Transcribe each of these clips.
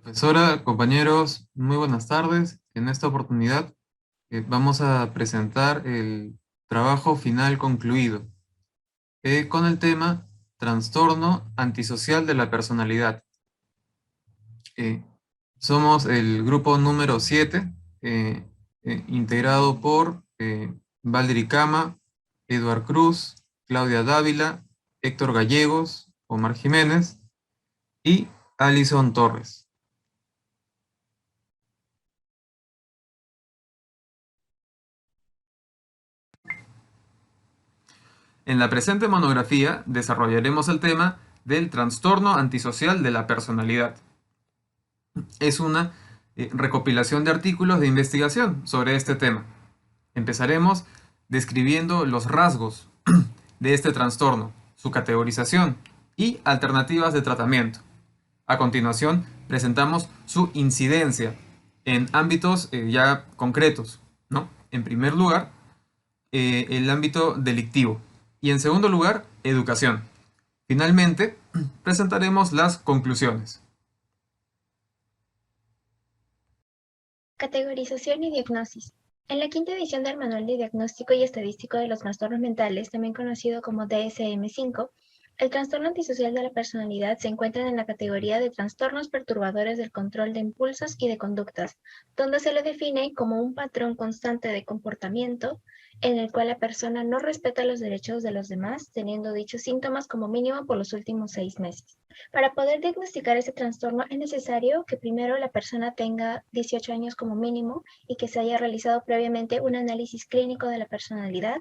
Profesora, compañeros, muy buenas tardes. En esta oportunidad vamos a presentar el trabajo final concluido con el tema Trastorno antisocial de la personalidad. Eh, Somos el grupo número 7, integrado por Valdry Cama, Eduard Cruz, Claudia Dávila, Héctor Gallegos, Omar Jiménez y Alison Torres. En la presente monografía desarrollaremos el tema del trastorno antisocial de la personalidad. Es una recopilación de artículos de investigación sobre este tema. Empezaremos describiendo los rasgos de este trastorno, su categorización y alternativas de tratamiento. A continuación, presentamos su incidencia en ámbitos ya concretos, ¿no? En primer lugar, el ámbito delictivo y en segundo lugar, educación. Finalmente, presentaremos las conclusiones. Categorización y diagnosis. En la quinta edición del Manual de Diagnóstico y Estadístico de los Trastornos Mentales, también conocido como DSM-5, el trastorno antisocial de la personalidad se encuentra en la categoría de trastornos perturbadores del control de impulsos y de conductas, donde se le define como un patrón constante de comportamiento en el cual la persona no respeta los derechos de los demás, teniendo dichos síntomas como mínimo por los últimos 6 meses. Para poder diagnosticar este trastorno es necesario que primero la persona tenga 18 años como mínimo y que se haya realizado previamente un análisis clínico de la personalidad.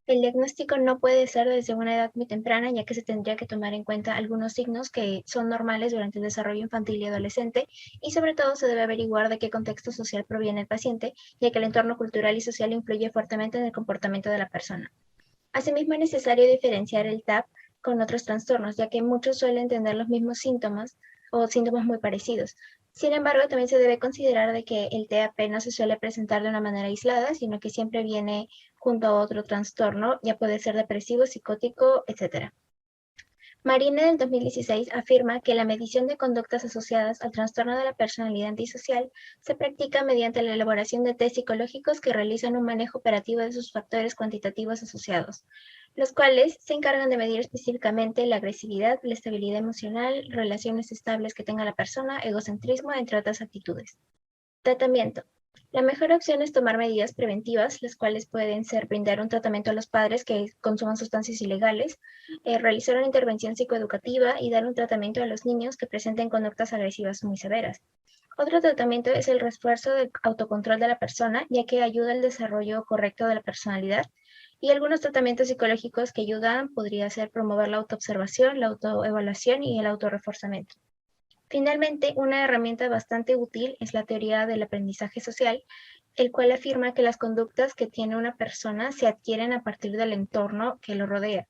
El diagnóstico no puede ser desde una edad muy temprana, ya que se tendría que tomar en cuenta algunos signos que son normales durante el desarrollo infantil y adolescente, y sobre todo se debe averiguar de qué contexto social proviene el paciente, ya que el entorno cultural y social influye fuertemente en el comportamiento de la persona. Asimismo, es necesario diferenciar el TAP con otros trastornos, ya que muchos suelen tener los mismos síntomas o síntomas muy parecidos. Sin embargo, también se debe considerar de que el TAP no se suele presentar de una manera aislada, sino que siempre viene junto a otro trastorno, ya puede ser depresivo, psicótico, etc. Marine del 2016 afirma que la medición de conductas asociadas al trastorno de la personalidad antisocial se practica mediante la elaboración de test psicológicos que realizan un manejo operativo de sus factores cuantitativos asociados, los cuales se encargan de medir específicamente la agresividad, la estabilidad emocional, relaciones estables que tenga la persona, egocentrismo, entre otras actitudes. Tratamiento. La mejor opción es tomar medidas preventivas, las cuales pueden ser brindar un tratamiento a los padres que consuman sustancias ilegales, realizar una intervención psicoeducativa y dar un tratamiento a los niños que presenten conductas agresivas muy severas. Otro tratamiento es el refuerzo del autocontrol de la persona, ya que ayuda al desarrollo correcto de la personalidad. Y algunos tratamientos psicológicos que ayudan podría ser promover la autoobservación, la autoevaluación y el autorreforzamiento. Finalmente, una herramienta bastante útil es la teoría del aprendizaje social, el cual afirma que las conductas que tiene una persona se adquieren a partir del entorno que lo rodea,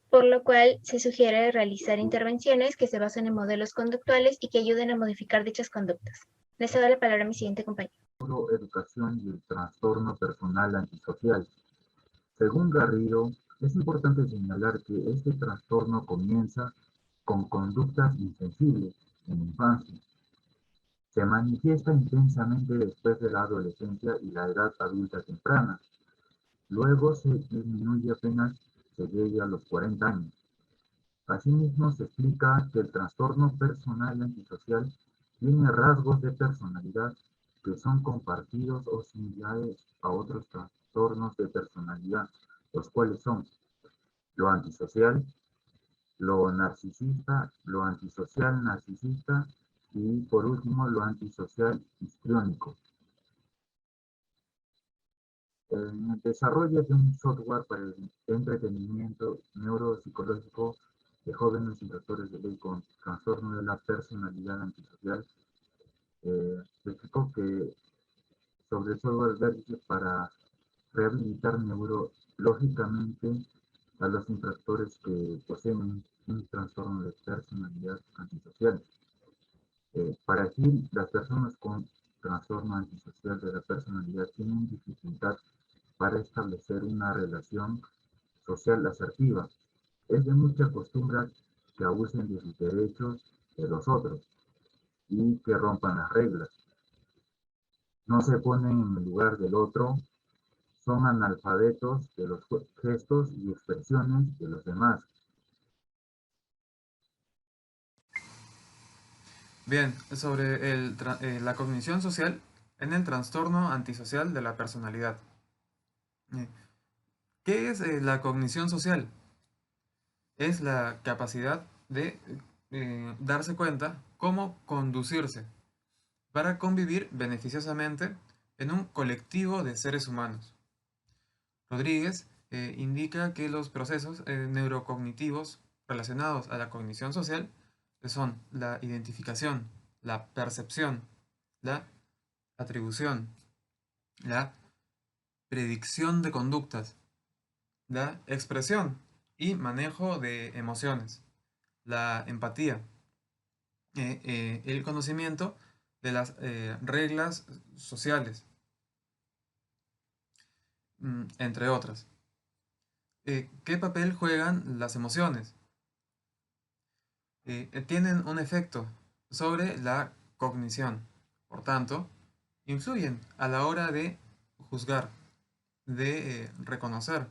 por lo cual se sugiere realizar intervenciones que se basen en modelos conductuales y que ayuden a modificar dichas conductas. Les doy la palabra a mi siguiente compañero. Educación y el trastorno personal antisocial. Según Garrido, es importante señalar que este trastorno comienza con conductas insensibles en la infancia. Se manifiesta intensamente después de la adolescencia y la edad adulta temprana. Luego se disminuye apenas se llegue a los 40 años. Asimismo, se explica que el trastorno personal antisocial tiene rasgos de personalidad que son compartidos o similares a otros trastornos de personalidad, los cuales son lo antisocial, lo narcisista, lo antisocial narcisista y por último lo antisocial histriónico. En el desarrollo de un software para el entretenimiento neuropsicológico de jóvenes infractores de ley con trastorno de la personalidad antisocial, se explicó que sobre el software verde para rehabilitar neurológicamente a los infractores que poseen un trastorno de personalidad antisocial. Para aquí, las personas con trastorno antisocial de la personalidad tienen dificultad para establecer una relación social asertiva. Es de mucha costumbre que abusen de sus derechos de los otros. y que rompan las reglas. No se ponen en el lugar del otro, son analfabetos de los gestos y expresiones de los demás. Bien, sobre la cognición social en el trastorno antisocial de la personalidad. Eh, ¿Qué es la cognición social? Es la capacidad de darse cuenta cómo conducirse para convivir beneficiosamente en un colectivo de seres humanos. Rodríguez indica que los procesos neurocognitivos relacionados a la cognición social son la identificación, la percepción, la atribución, la predicción de conductas, la expresión y manejo de emociones, la empatía, el conocimiento de las reglas sociales, entre otras. ¿Qué papel juegan las emociones? Tienen un efecto sobre la cognición. Por tanto, influyen a la hora de juzgar, de reconocer,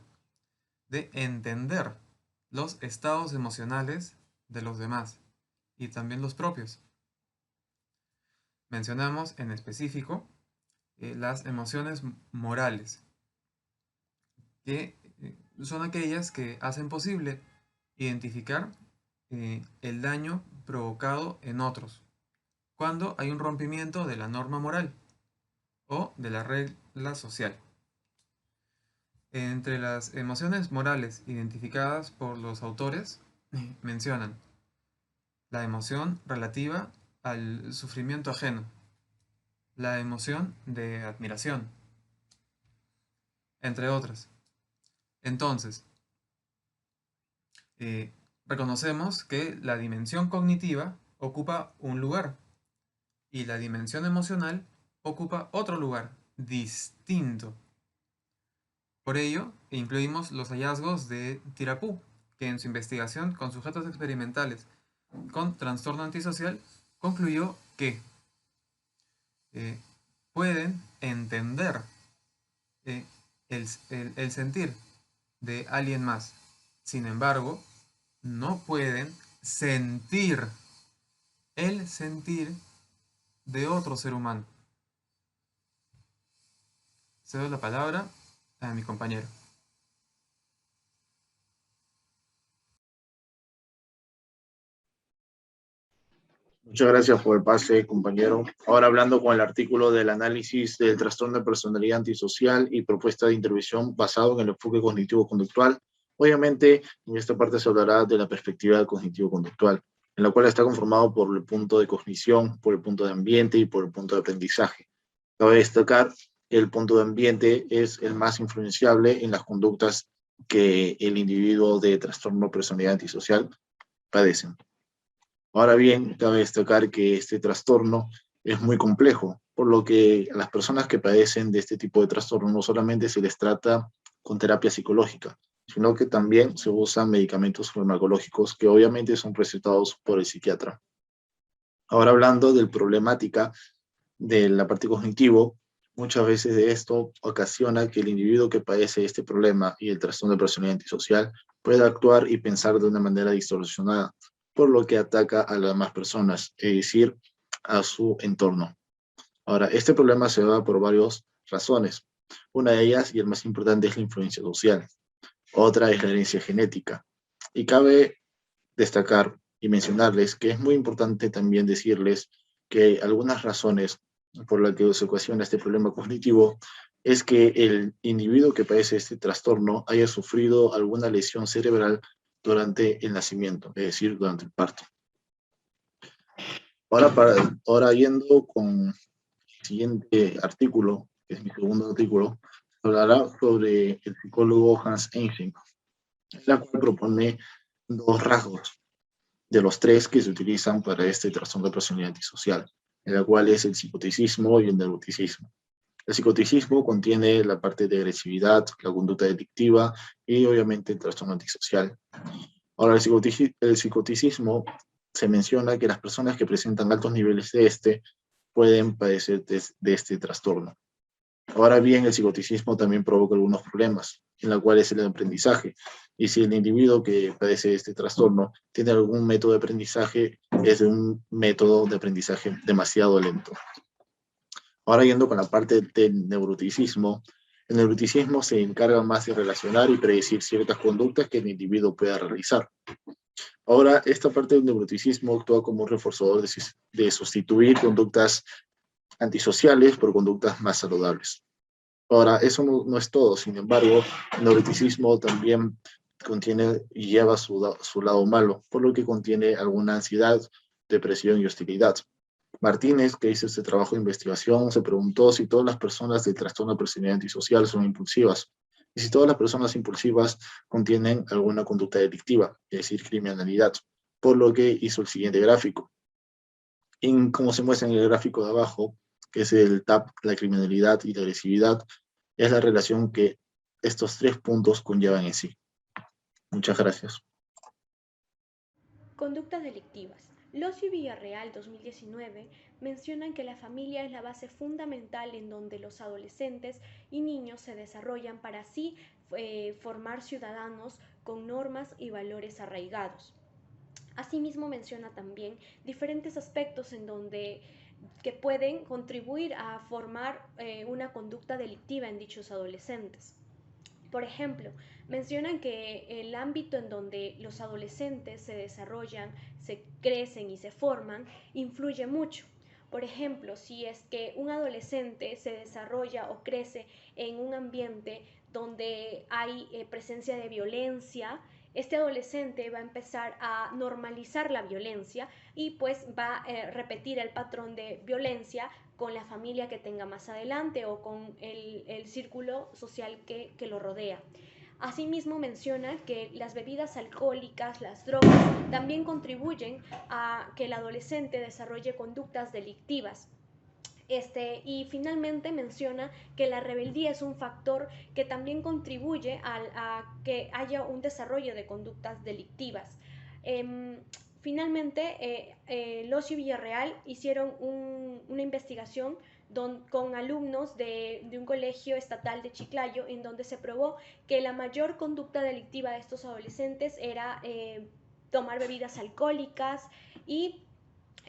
de entender los estados emocionales de los demás y también los propios. Mencionamos en específico las emociones morales, que son aquellas que hacen posible identificar el daño provocado en otros, cuando hay un rompimiento de la norma moral o de la regla social. Entre las emociones morales identificadas por los autores, mencionan la emoción relativa al sufrimiento ajeno, la emoción de admiración, entre otras. Entonces, reconocemos que la dimensión cognitiva ocupa un lugar y la dimensión emocional ocupa otro lugar distinto. Por ello, incluimos los hallazgos de Tirapú, que en su investigación con sujetos experimentales con trastorno antisocial concluyó que pueden entender eh, el sentir de alguien más. Sin embargo, no pueden sentir el sentir de otro ser humano. Cedo la palabra a mi compañero. Muchas gracias por el pase, compañero. Ahora hablando con el artículo del análisis del trastorno de personalidad antisocial y propuesta de intervención basado en el enfoque cognitivo-conductual. Obviamente, en esta parte se hablará de la perspectiva cognitivo-conductual, en la cual está conformado por el punto de cognición, por el punto de ambiente y por el punto de aprendizaje. Cabe destacar que el punto de ambiente es el más influenciable en las conductas que el individuo de trastorno de personalidad antisocial padece. Ahora bien, cabe destacar que este trastorno es muy complejo, por lo que a las personas que padecen de este tipo de trastorno no solamente se les trata con terapia psicológica, sino que también se usan medicamentos farmacológicos que obviamente son recetados por el psiquiatra. Ahora hablando de la problemática de la parte cognitivo, muchas veces de esto ocasiona que el individuo que padece este problema y el trastorno de personalidad antisocial pueda actuar y pensar de una manera distorsionada, por lo que ataca a las demás personas, es decir, a su entorno. Ahora, este problema se da por varias razones. Una de ellas, y el más importante, es la influencia social. Otra es la herencia genética. Y cabe destacar y mencionarles que es muy importante también decirles que algunas razones por las que se ocasiona este problema cognitivo es que el individuo que padece este trastorno haya sufrido alguna lesión cerebral durante el nacimiento, es decir, durante el parto. Ahora yendo con el siguiente artículo, que es mi segundo artículo, hablará sobre el psicólogo Hans Eysenck, la cual propone dos rasgos de los tres que se utilizan para este trastorno de personalidad antisocial, en la cual es el psicoticismo y el neuroticismo. El psicoticismo contiene la parte de agresividad, la conducta delictiva y obviamente el trastorno antisocial. Ahora, el psicoticismo se menciona que las personas que presentan altos niveles de este pueden padecer de este trastorno. Ahora bien, el psicoticismo también provoca algunos problemas, en la cual es el aprendizaje. Y si el individuo que padece este trastorno tiene algún método de aprendizaje, es un método de aprendizaje demasiado lento. Ahora yendo con la parte del neuroticismo, el neuroticismo se encarga más de relacionar y predecir ciertas conductas que el individuo pueda realizar. Ahora, esta parte del neuroticismo actúa como un reforzador de sustituir conductas antisociales por conductas más saludables. Ahora, eso no es todo, sin embargo, el neuroticismo también contiene y lleva su lado malo, por lo que contiene alguna ansiedad, depresión y hostilidad. Martínez, que hizo este trabajo de investigación, se preguntó si todas las personas del trastorno de personalidad antisocial son impulsivas y si todas las personas impulsivas contienen alguna conducta delictiva, es decir, criminalidad, por lo que hizo el siguiente gráfico. Y como se muestra en el gráfico de abajo, que es el TAP, la criminalidad y la agresividad, es la relación que estos 3 puntos conllevan en sí. Muchas gracias. Conductas delictivas. Locio y Villarreal 2019 mencionan que la familia es la base fundamental en donde los adolescentes y niños se desarrollan para así formar ciudadanos con normas y valores arraigados. Asimismo menciona también diferentes aspectos en donde que pueden contribuir a formar una conducta delictiva en dichos adolescentes. Por ejemplo, mencionan que el ámbito en donde los adolescentes se desarrollan, se crecen y se forman, influye mucho. Por ejemplo, si es que un adolescente se desarrolla o crece en un ambiente donde hay presencia de violencia, este adolescente va a empezar a normalizar la violencia y pues va a repetir el patrón de violencia con la familia que tenga más adelante o con el círculo social que lo rodea. Asimismo menciona que las bebidas alcohólicas, las drogas, también contribuyen a que el adolescente desarrolle conductas delictivas. Y finalmente menciona que la rebeldía es un factor que también contribuye a que haya un desarrollo de conductas delictivas. Finalmente, Locio y Villarreal hicieron una investigación con alumnos de un colegio estatal de Chiclayo, en donde se probó que la mayor conducta delictiva de estos adolescentes era tomar bebidas alcohólicas y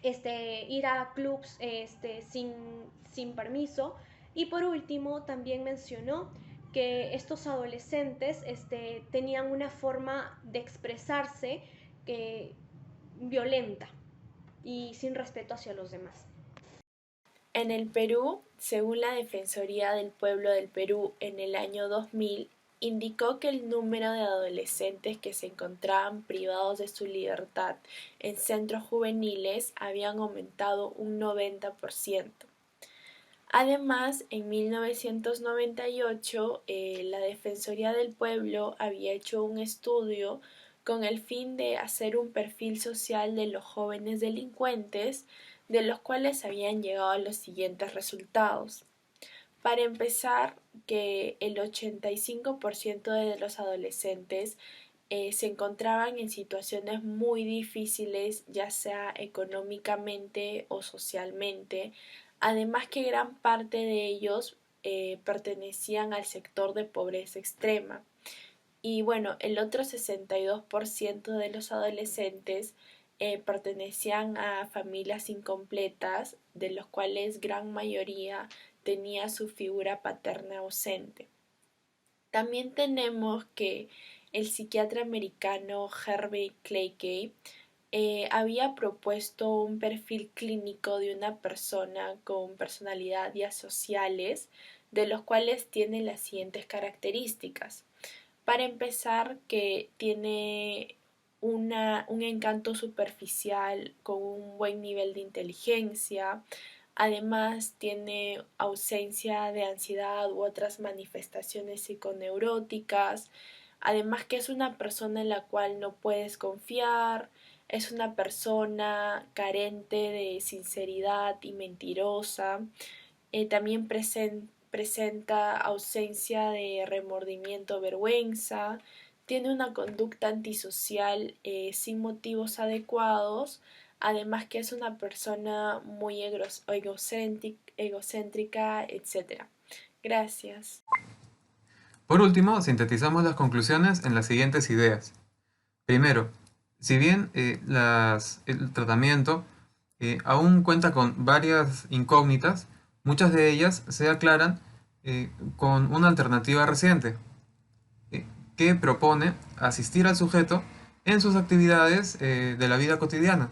ir a clubs sin permiso. Y por último, también mencionó que estos adolescentes tenían una forma de expresarse violenta y sin respeto hacia los demás. En el Perú, según la Defensoría del Pueblo del Perú en el año 2000, indicó que el número de adolescentes que se encontraban privados de su libertad en centros juveniles habían aumentado un 90%. Además, en 1998, la Defensoría del Pueblo había hecho un estudio con el fin de hacer un perfil social de los jóvenes delincuentes, de los cuales habían llegado a los siguientes resultados. Para empezar, que el 85% de los adolescentes se encontraban en situaciones muy difíciles, ya sea económicamente o socialmente, además que gran parte de ellos pertenecían al sector de pobreza extrema. Y bueno, el otro 62% de los adolescentes pertenecían a familias incompletas, de los cuales gran mayoría tenía su figura paterna ausente. También tenemos que el psiquiatra americano Harvey Claycay había propuesto un perfil clínico de una persona con personalidad y asociales, de los cuales tiene las siguientes características. Para empezar, que tiene un encanto superficial con un buen nivel de inteligencia. Además, tiene ausencia de ansiedad u otras manifestaciones psiconeuróticas. Además, que es una persona en la cual no puedes confiar. Es una persona carente de sinceridad y mentirosa. También presenta ausencia de remordimiento o vergüenza. tiene una conducta antisocial sin motivos adecuados, además que es una persona muy egocéntrica, etc. Gracias. Por último, sintetizamos las conclusiones en las siguientes ideas. Primero, si bien el tratamiento aún cuenta con varias incógnitas, muchas de ellas se aclaran con una alternativa reciente que propone asistir al sujeto en sus actividades de la vida cotidiana.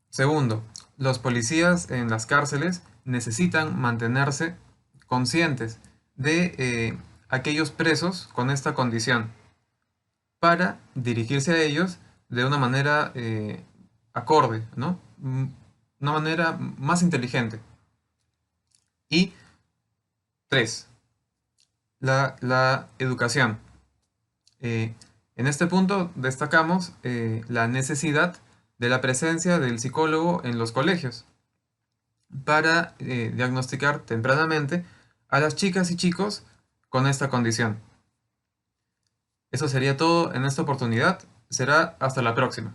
Segundo, los policías en las cárceles necesitan mantenerse conscientes de aquellos presos con esta condición para dirigirse a ellos de una manera acorde, ¿no? Una manera más inteligente. Y tres, la educación. En este punto destacamos la necesidad de la presencia del psicólogo en los colegios para diagnosticar tempranamente a las chicas y chicos con esta condición. Eso sería todo en esta oportunidad. Será hasta la próxima.